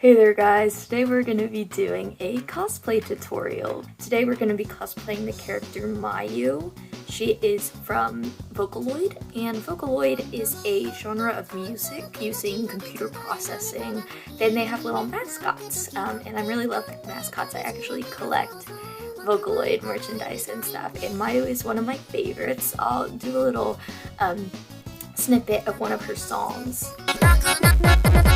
Hey there guys, today we're going to be doing a cosplay tutorial. Today we're going to be cosplaying the character Mayu. She is from Vocaloid, and Vocaloid is a genre of music using computer processing. Then they have little mascots, and I really love mascots. I actually collect Vocaloid merchandise and stuff, and Mayu is one of my favorites. I'll do a little snippet of one of her songs.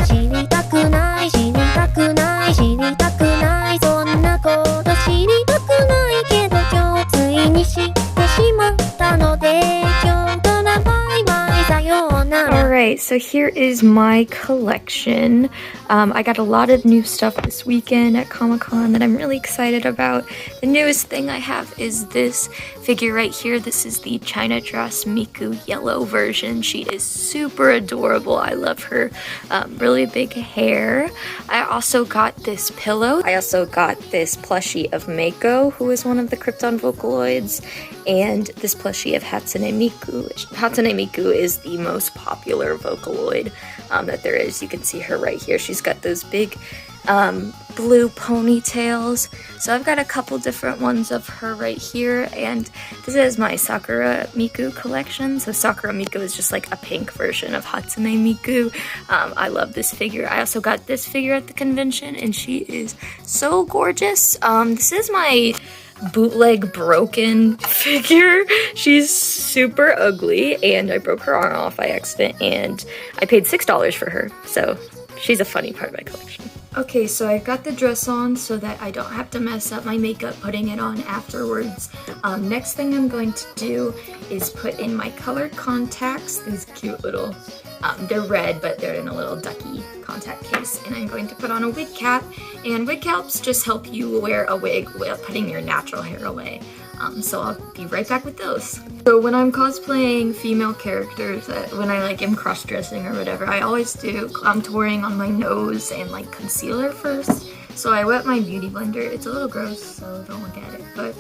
知りたくない知りたくない知りたくないそんなこと知りたくないけど今日ついに知ってしまったので今日からバイバイさようなら Alright, so here is my collection. I got a lot of new stuff this weekend at Comic-Con that I'm really excited about. The newest thing I have is this figure right here. This is the China Dress Miku yellow version. She is super adorable. I love her really big hair. I also got this pillow. I also got this plushie of Mako, who is one of the Krypton Vocaloids, and this plushie of Hatsune Miku. Hatsune Miku is the most popular Vocaloid that there is. You can see her right here. She's got those big blue ponytails. So I've got a couple different ones of her right here, and this is my Sakura Miku collection. So Sakura Miku is just like a pink version of Hatsune Miku. I love this figure. I also got this figure at the convention, and she is so gorgeous. This is my bootleg broken figure. She's super ugly, and I broke her arm off by accident, and I paid $6 for her. So she's a funny part of my collection. Okay, so I've got the dress on so that I don't have to mess up my makeup putting it on afterwards. Next thing I'm going to do is put in my colored contacts, these cute little, they're red, but they're in a little ducky contact case. And I'm going to put on a wig cap, and wig caps just help you wear a wig without putting your natural hair away. So I'll be right back with those. So when I'm cosplaying female characters, when I am cross-dressing or whatever, I always do contouring on my nose and concealer first. So I wet my beauty blender. It's a little gross, so don't look at it. But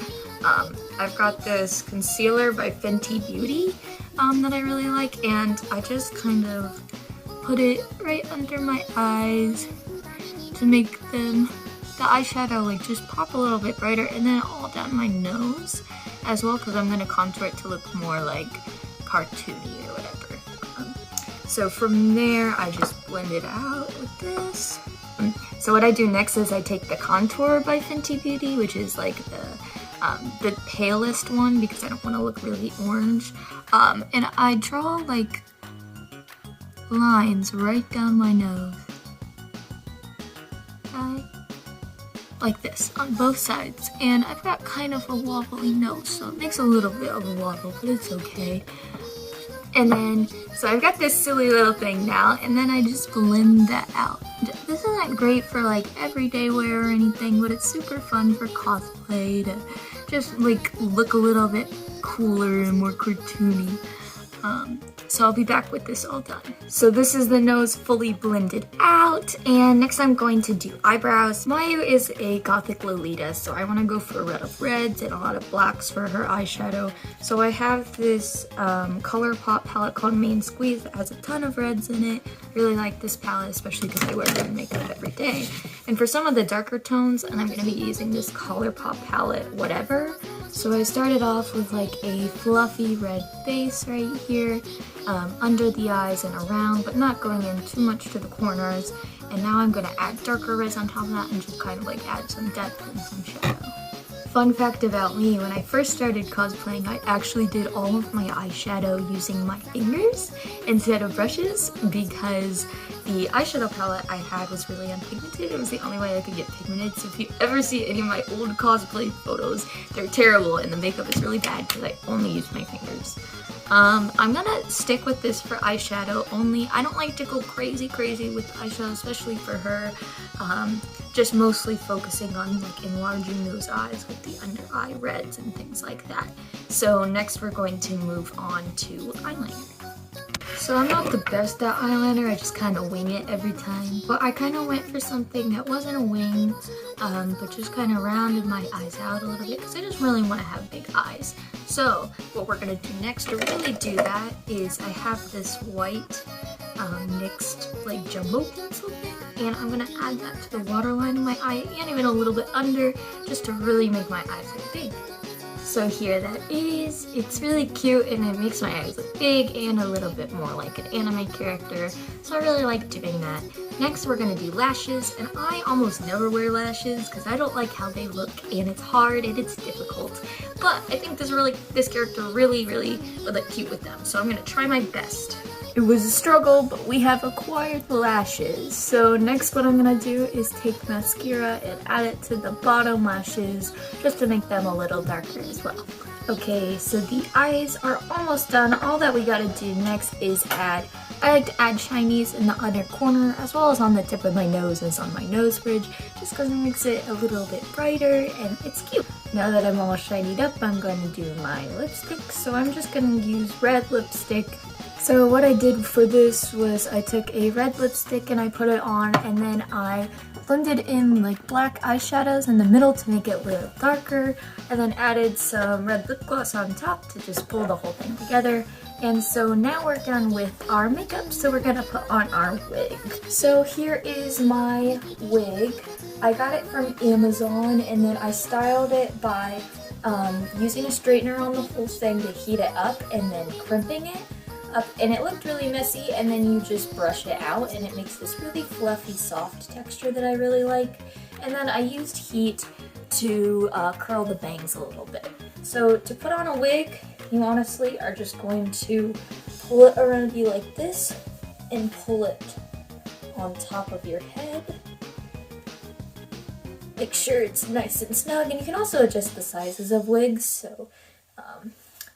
I've got this concealer by Fenty Beauty that I really like, and I just kind of put it right under my eyes to make them the eyeshadow just pop a little bit brighter, and then all down my nose as well, because I'm going to contour it to look more cartoony or whatever. So from there I just blend it out with this. So what I do next is I take the contour by Fenty Beauty, which is the palest one because I don't want to look really orange, and I draw lines right down my nose. Like this on both sides, and I've got kind of a wobbly nose, so it makes a little bit of a wobble, but it's okay. And then, so I've got this silly little thing now, and then I just blend that out. This isn't great for everyday wear or anything, but it's super fun for cosplay to just look a little bit cooler and more cartoony. So I'll be back with this all done. So this is the nose fully blended out, and next I'm going to do eyebrows. Mayu is a gothic Lolita, so I want to go for a lot of reds and a lot of blacks for her eyeshadow. So I have this ColourPop palette called Main Squeeze that has a ton of reds in it. I really like this palette, especially because I wear red makeup every day. And for some of the darker tones, and I'm going to be using this ColourPop palette, whatever. So I started off with a fluffy red base right here, under the eyes and around, but not going in too much to the corners. And now I'm going to add darker reds on top of that and just kind of add some depth and some shadow. Fun fact about me, when I first started cosplaying, I actually did all of my eyeshadow using my fingers instead of brushes, because the eyeshadow palette I had was really unpigmented. It was the only way I could get pigmented. So if you ever see any of my old cosplay photos, they're terrible and the makeup is really bad because I only used my fingers. I'm gonna stick with this for eyeshadow only. I don't like to go crazy with eyeshadow, especially for her. Just mostly focusing on enlarging those eyes with the under eye reds and things like that. So next we're going to move on to eyeliner. So I'm not the best at eyeliner, I just kind of wing it every time. But I kind of went for something that wasn't a wing, but just kind of rounded my eyes out a little bit because I just really want to have big eyes. So what we're going to do next to really do that is I have this white NYX jumbo pencil thing. and I'm gonna add that to the waterline of my eye and even a little bit under, just to really make my eyes look big. So here that is. It's really cute and it makes my eyes look big and a little bit more like an anime character. So I really like doing that. Next we're gonna do lashes, and I almost never wear lashes because I don't like how they look and it's hard and it's difficult. But I think this character really would look cute with them. So I'm gonna try my best. It was a struggle, but we have acquired the lashes. So next what I'm gonna do is take mascara and add it to the bottom lashes just to make them a little darker as well. Okay, so the eyes are almost done. All that we gotta do next is I like to add shinies in the inner corner as well as on the tip of my nose and on my nose bridge, just because it makes it a little bit brighter and it's cute. Now that I'm all shinied up, I'm going to do my lipstick. So I'm just gonna use red lipstick. So what I did for this was I took a red lipstick and I put it on, and then I blended in like black eyeshadows in the middle to make it a little darker, and then added some red lip gloss on top to just pull the whole thing together. And so now we're done with our makeup, so we're gonna put on our wig. So here is my wig. I got it from Amazon, and then I styled it by using a straightener on the whole thing to heat it up and then crimping it up, and it looked really messy, and then you just brush it out and it makes this really fluffy soft texture that I really like. And then I used heat to curl the bangs a little bit. So to put on a wig, you honestly are just going to pull it around you like this and pull it on top of your head. Make sure it's nice and snug, and you can also adjust the sizes of wigs, so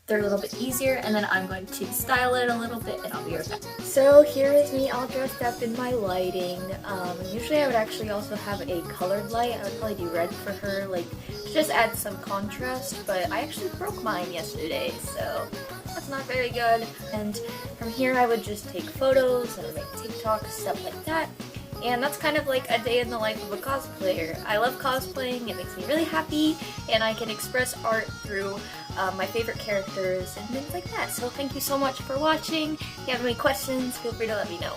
they're a little bit easier. And then I'm going to style it a little bit and I'll be right back. So here is me all dressed up in my lighting. Usually I would actually also have a colored light. I would probably do red for her, like to just add some contrast, but I actually broke mine yesterday, so that's not very good. And from here I would just take photos and make TikToks, stuff like that. And that's kind of like a day in the life of a cosplayer. I love cosplaying, it makes me really happy, and I can express art through my favorite characters and things like that. So thank you so much for watching. If you have any questions, feel free to let me know.